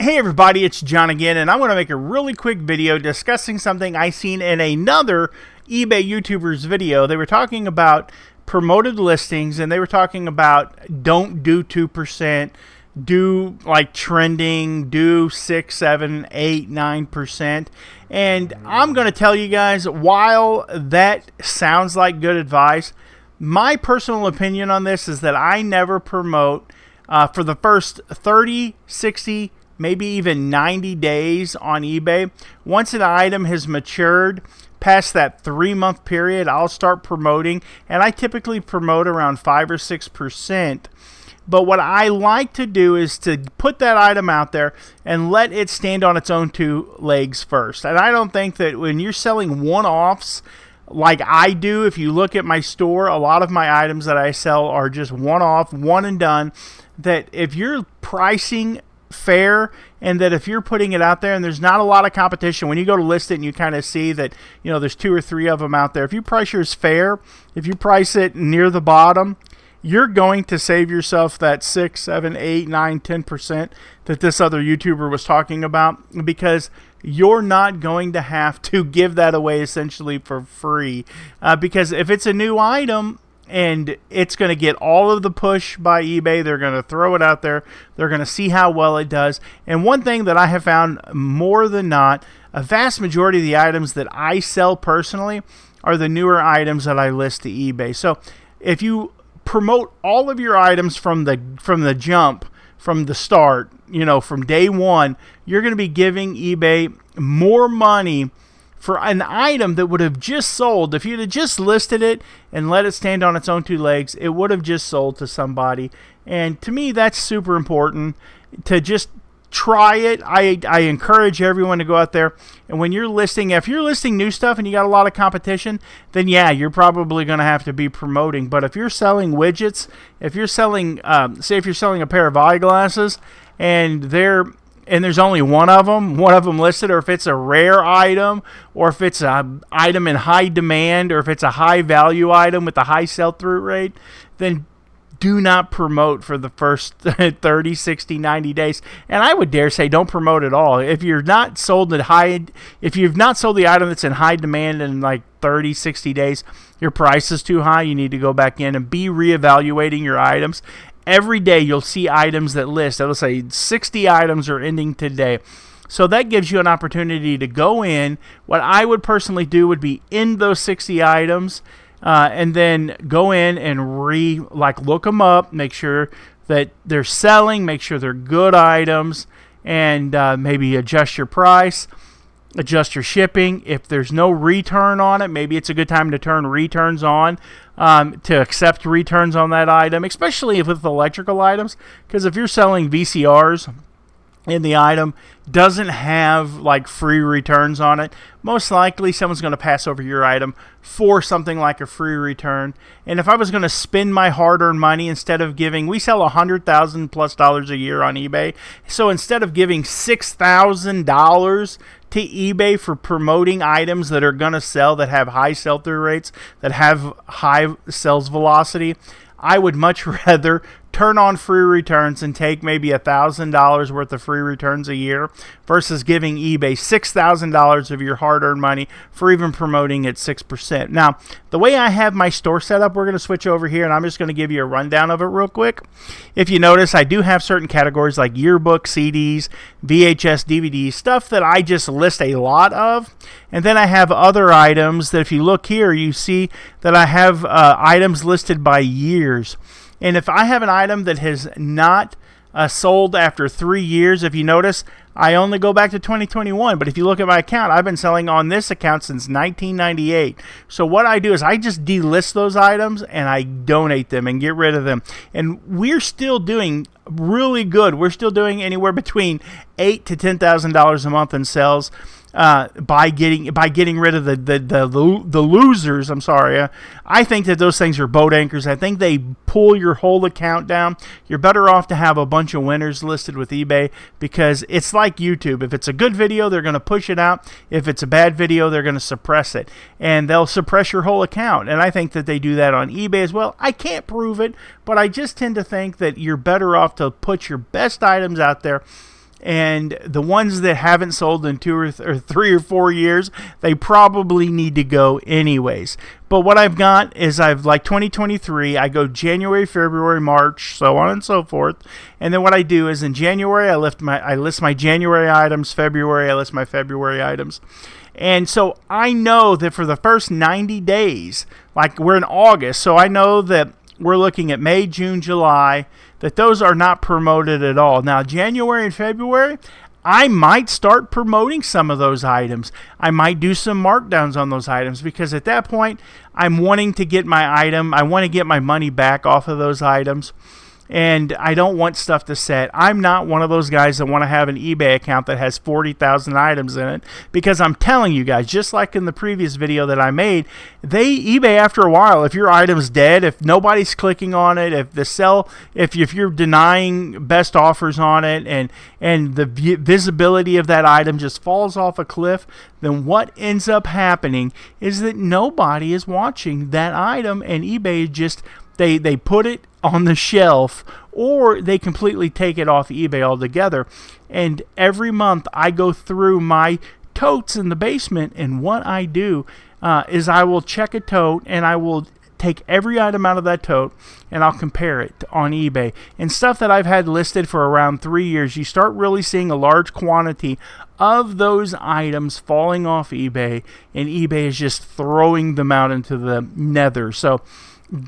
Hey everybody, it's John again, and I want to make a really quick video discussing something I seen in another eBay YouTuber's video. They were talking about promoted listings, and they were talking about don't do 2%, do like trending, do 6, 7, 8, 9%. And I'm going to tell you guys, while that sounds like good advice, my personal opinion on this is that I never promote for the first 30, 60, maybe even 90 days on eBay. Once an item has matured past that 3-month period, I'll start promoting, and I typically promote around 5 or 6%. But what I like to do is to put that item out there and let it stand on its own 2 legs first. And I don't think that when you're selling one-offs like I do, if you look at my store, a lot of my items that I sell are just one-off, one and done, that if you're pricing fair, and that if you're putting it out there and there's not a lot of competition, when you go to list it and you kind of see that, you know, there's 2 or 3 of them out there, if you price yours fair, if you price it near the bottom, you're going to save yourself that 6, 7, 8, 9, 10% that this other YouTuber was talking about, because you're not going to have to give that away essentially for free. Because if it's a new item, and it's going to get all of the push by eBay, they're going to throw it out there, they're going to see how well it does. And one thing that I have found more than not, a vast majority of the items that I sell personally are the newer items that I list to eBay. So if you promote all of your items from the jump, from the start, you know, from day one, you're going to be giving eBay more money for an item that would have just sold. If you'd have just listed it and let it stand on its own 2 legs, it would have just sold to somebody. And to me, that's super important to just try it. I encourage everyone to go out there, and when you're listing, if you're listing new stuff and you got a lot of competition, then yeah, you're probably going to have to be promoting. But if you're selling widgets, if you're selling, say if you're selling a pair of eyeglasses and there's only one of them listed, or if it's a rare item, or if it's an item in high demand, or if it's a high value item with a high sell-through rate, then do not promote for the first 30, 60, 90 days. And I would dare say don't promote at all. If you've not sold the item that's in high demand in like 30, 60 days, your price is too high. You need to go back in and be reevaluating your items. Every day you'll see items that list. It'll say 60 items are ending today. So that gives you an opportunity to go in. What I would personally do would be end those 60 items and then go in and look them up, make sure that they're selling, make sure they're good items, and maybe adjust your price, adjust your shipping. If there's no return on it, maybe it's a good time to turn returns on, to accept returns on that item, especially with electrical items, because if you're selling VCRs and the item doesn't have like free returns on it, most likely someone's going to pass over your item for something like a free return. And if I was going to spend my hard-earned money, instead of giving, we sell $100,000+ a year on eBay, so instead of giving $6,000 to eBay for promoting items that are going to sell, that have high sell-through rates, that have high sales velocity, I would much rather turn on free returns and take maybe $1,000 worth of free returns a year versus giving eBay $6,000 of your hard-earned money for even promoting at 6%. Now, the way I have my store set up, we're going to switch over here, and I'm just going to give you a rundown of it real quick. If you notice, I do have certain categories like yearbook, CDs, VHS, DVDs, stuff that I just list a lot of. And then I have other items that if you look here, you see that I have items listed by years. And if I have an item that has not sold after 3 years, if you notice, I only go back to 2021. But if you look at my account, I've been selling on this account since 1998. So what I do is I just delist those items and I donate them and get rid of them. And we're still doing really good. We're still doing anywhere between $8,000 to $10,000 a month in sales. By getting rid of the losers. I'm sorry. I think that those things are boat anchors. I think they pull your whole account down. You're better off to have a bunch of winners listed with eBay, because it's like YouTube. If it's a good video, they're going to push it out. If it's a bad video, they're going to suppress it, and they'll suppress your whole account. And I think that they do that on eBay as well. I can't prove it, but I just tend to think that you're better off to put your best items out there And the ones that haven't sold in 2 or 3 or 4 years, they probably need to go anyways. But what I've got is like 2023, I go January, February, March, so on and so forth. And then what I do is in January, I list my January items. February, I list my February items. And so I know that for the first 90 days, like we're in August, so I know that we're looking at May, June, July, that those are not promoted at all. Now, January and February, I might start promoting some of those items. I might do some markdowns on those items because at that point, I'm wanting to get my item. I want to get my money back off of those items. And I don't want stuff to set. I'm not one of those guys that want to have an eBay account that has 40,000 items in it, because I'm telling you guys, just like in the previous video that I made, eBay after a while, if your item's dead, if nobody's clicking on it, if you're denying best offers on it, and the visibility of that item just falls off a cliff, then what ends up happening is that nobody is watching that item, and eBay just they put it on the shelf, or they completely take it off eBay altogether. And every month I go through my totes in the basement, and what I do is I will check a tote, and I will take every item out of that tote, and I'll compare it on eBay. And stuff that I've had listed for around 3 years, you start really seeing a large quantity of those items falling off eBay, and eBay is just throwing them out into the nether. So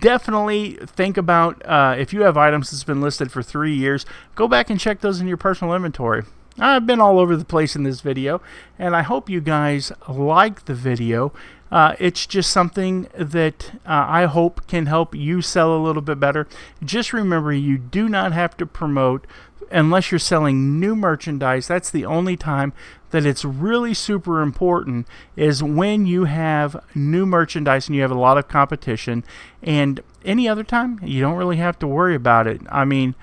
definitely think about if you have items that's been listed for 3 years, go back and check those in your personal inventory. I've been all over the place in this video, and I hope you guys like the video. It's just something that I hope can help you sell a little bit better. Just remember, you do not have to promote unless you're selling new merchandise. That's the only time that it's really super important, is when you have new merchandise and you have a lot of competition. And any other time, you don't really have to worry about it. I mean,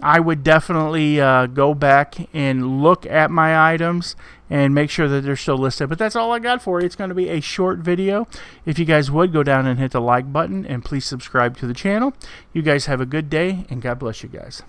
I would definitely go back and look at my items and make sure that they're still listed. But that's all I got for you. It's going to be a short video. If you guys would, go down and hit the like button, and please subscribe to the channel. You guys have a good day, and God bless you guys.